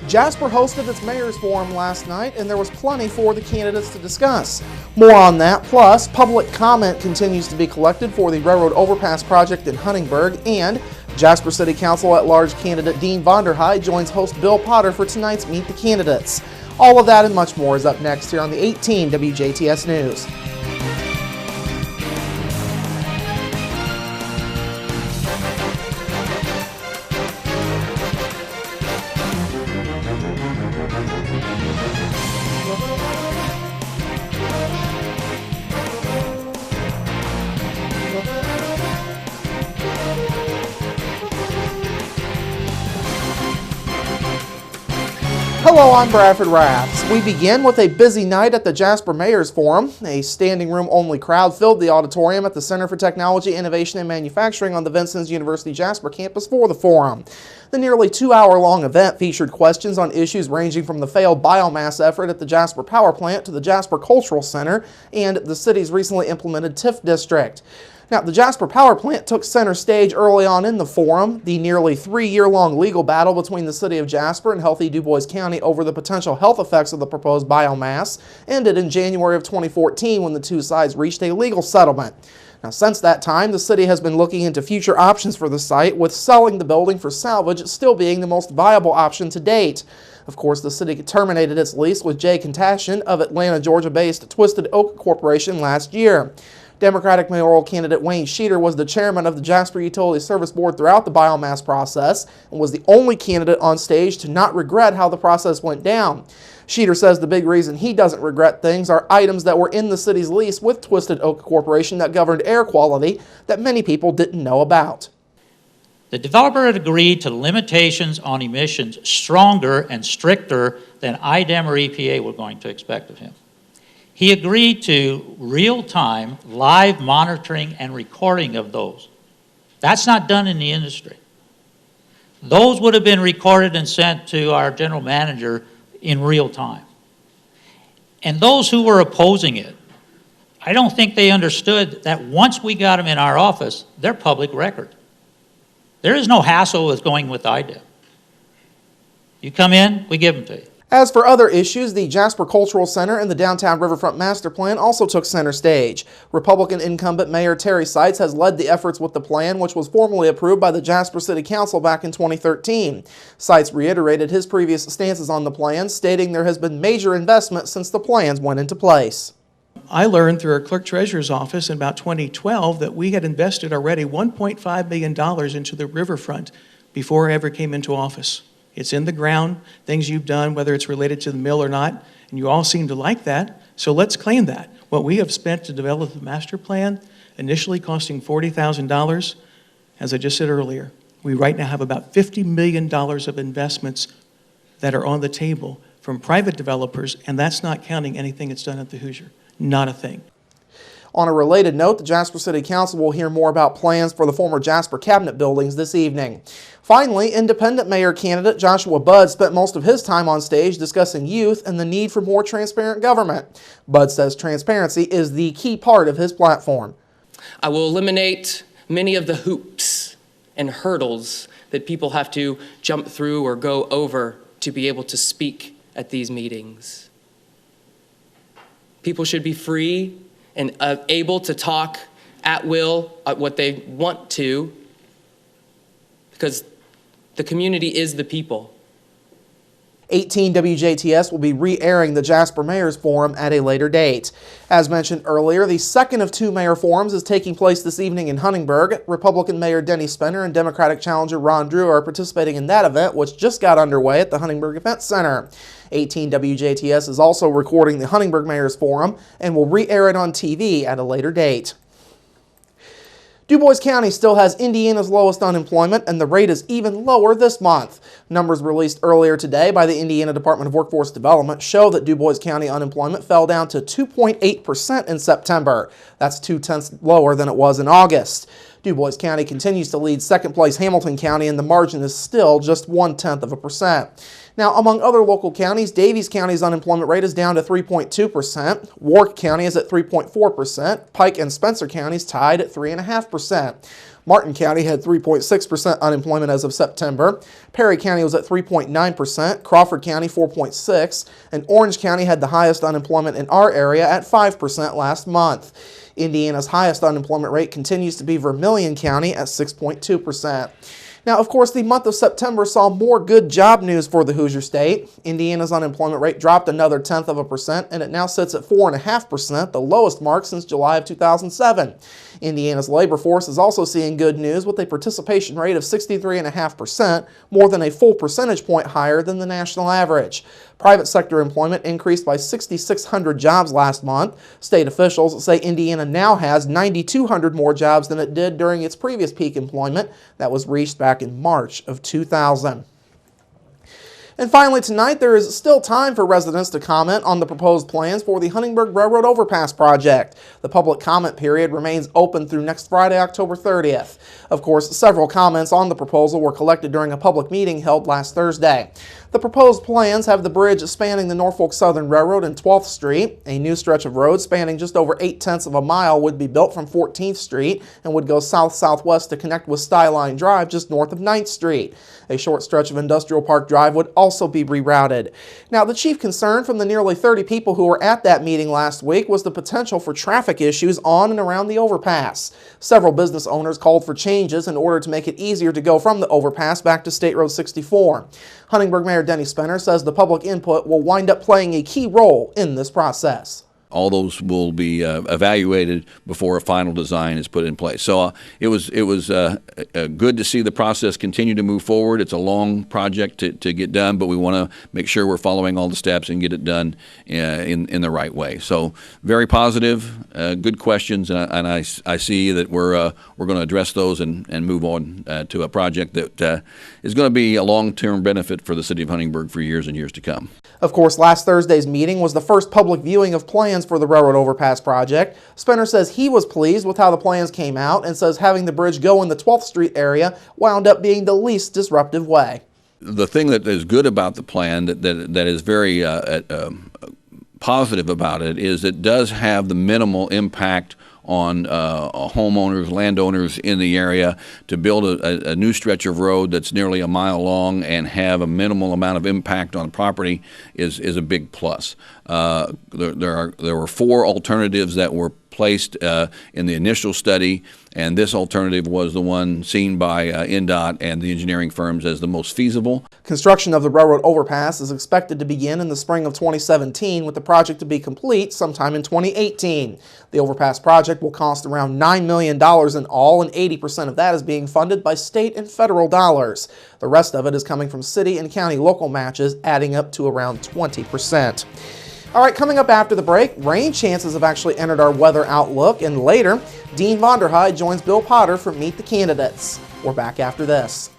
Jasper hosted its mayor's forum last night, and there was plenty for the candidates to discuss. More on that, plus public comment continues to be collected for the railroad overpass project in Huntingburg, and Jasper City Council at-large candidate Dean Vonderheide joins host Bill Potter for tonight's Meet the Candidates. All of that and much more is up next here on the 18 WJTS News. Hello, I'm Bradford Raths. We begin with a busy night at the Jasper Mayor's Forum. A standing room only crowd filled the auditorium at the Center for Technology, Innovation and Manufacturing on the Vincennes University Jasper campus for the forum. The nearly 2-hour-long event featured questions on issues ranging from the failed biomass effort at the Jasper Power Plant to the Jasper Cultural Center and the city's recently implemented TIF district. Now, the Jasper Power Plant took center stage early on in the forum. The nearly 3-year-long legal battle between the city of Jasper and Healthy DuBois County over the potential health effects of the proposed biomass ended in January of 2014 when the two sides reached a legal settlement. Now, since that time, the city has been looking into future options for the site, with selling the building for salvage still being the most viable option to date. Of course, the city terminated its lease with Jay Contashian of Atlanta, Georgia-based Twisted Oak Corporation last year. Democratic mayoral candidate Wayne Sheeter was the chairman of the Jasper Utility Service Board throughout the biomass process and was the only candidate on stage to not regret how the process went down. Sheeter says the big reason he doesn't regret things are items that were in the city's lease with Twisted Oak Corporation that governed air quality that many people didn't know about. The developer had agreed to limitations on emissions stronger and stricter than IDEM or EPA were going to expect of him. He agreed to real-time live monitoring and recording of those. That's not done in the industry. Those would have been recorded and sent to our general manager in real time. And those who were opposing it, I don't think they understood that once we got them in our office, they're public record. There is no hassle with going with IDEM. You come in, we give them to you. As for other issues, the Jasper Cultural Center and the Downtown Riverfront Master Plan also took center stage. Republican incumbent Mayor Terry Seitz has led the efforts with the plan, which was formally approved by the Jasper City Council back in 2013. Seitz reiterated his previous stances on the plan, stating there has been major investment since the plans went into place. I learned through our clerk treasurer's office in about 2012 that we had invested already $1.5 million into the riverfront before I ever came into office. It's in the ground, things you've done, whether it's related to the mill or not, and you all seem to like that, so let's claim that. What we have spent to develop the master plan, initially costing $40,000, as I just said earlier, we right now have about $50 million of investments that are on the table from private developers, and that's not counting anything that's done at the Hoosier. Not a thing. On a related note, the Jasper City Council will hear more about plans for the former Jasper Cabinet buildings this evening. Finally, independent mayor candidate Joshua Budd spent most of his time on stage discussing youth and the need for more transparent government. Budd says transparency is the key part of his platform. I will eliminate many of the hoops and hurdles that people have to jump through or go over to be able to speak at these meetings. People should be free and able to talk at will at what they want to, because the community is the people. 18 WJTS will be re-airing the Jasper Mayor's Forum at a later date. As mentioned earlier, the second of two mayor forums is taking place this evening in Huntingburg. Republican Mayor Denny Spinner and Democratic challenger Ron Drew are participating in that event, which just got underway at the Huntingburg Event Center. 18 WJTS is also recording the Huntingburg Mayor's Forum and will re-air it on TV at a later date. DuBois County still has Indiana's lowest unemployment, and the rate is even lower this month. Numbers released earlier today by the Indiana Department of Workforce Development show that DuBois County unemployment fell down to 2.8% in September. That's 0.2 lower than it was in August. DuBois County continues to lead second-place Hamilton County, and the margin is still just 0.1%. Now, among other local counties, Davies County's unemployment rate is down to 3.2%. Warwick County is at 3.4%. Pike and Spencer counties tied at 3.5%. Martin County had 3.6% unemployment as of September. Perry County was at 3.9%, Crawford County 4.6%, and Orange County had the highest unemployment in our area at 5% last month. Indiana's highest unemployment rate continues to be Vermilion County at 6.2%. Now, of course, the month of September saw more good job news for the Hoosier State. Indiana's unemployment rate dropped another 1/10%, and it now sits at 4.5%, the lowest mark since July of 2007. Indiana's labor force is also seeing good news with a participation rate of 63.5%, more than a full percentage point higher than the national average. Private sector employment increased by 6,600 jobs last month. State officials say Indiana now has 9,200 more jobs than it did during its previous peak employment that was reached back in March of 2000. And finally tonight, there is still time for residents to comment on the proposed plans for the Huntingburg Railroad Overpass project. The public comment period remains open through next Friday, October 30th. Of course, several comments on the proposal were collected during a public meeting held last Thursday. The proposed plans have the bridge spanning the Norfolk Southern Railroad and 12th Street. A new stretch of road spanning just over 0.8 of a mile would be built from 14th Street and would go south-southwest to connect with Skyline Drive just north of 9th Street. A short stretch of Industrial Park Drive would also be rerouted. Now, the chief concern from the nearly 30 people who were at that meeting last week was the potential for traffic issues on and around the overpass. Several business owners called for changes in order to make it easier to go from the overpass back to State Road 64. Huntingburg Mayor Denny Spinner says the public input will wind up playing a key role in this process. All those will be evaluated before a final design is put in place. So it was good to see the process continue to move forward. It's a long project to get done, but we want to make sure we're following all the steps and get it done in the right way. So very positive, good questions, and I see that we're going to address those and move on to a project that is going to be a long-term benefit for the city of Huntingburg for years and years to come. Of course, last Thursday's meeting was the first public viewing of plans for the railroad overpass project. Spinner says he was pleased with how the plans came out and says having the bridge go in the 12th Street area wound up being the least disruptive way. The thing that is good about the plan, that is very positive about it, is it does have the minimal impact on homeowners, landowners in the area to build a new stretch of road that's nearly a mile long and have a minimal amount of impact on property is a big plus. There were 4 alternatives that were placed in the initial study, and this alternative was the one seen by NDOT and the engineering firms as the most feasible. Construction of the railroad overpass is expected to begin in the spring of 2017, with the project to be complete sometime in 2018. The overpass project will cost around $9 million in all, and 80% of that is being funded by state and federal dollars. The rest of it is coming from city and county local matches, adding up to around 20%. All right, coming up after the break, rain chances have actually entered our weather outlook, and later, Dean Vonderhyde joins Bill Potter for Meet the Candidates. We're back after this.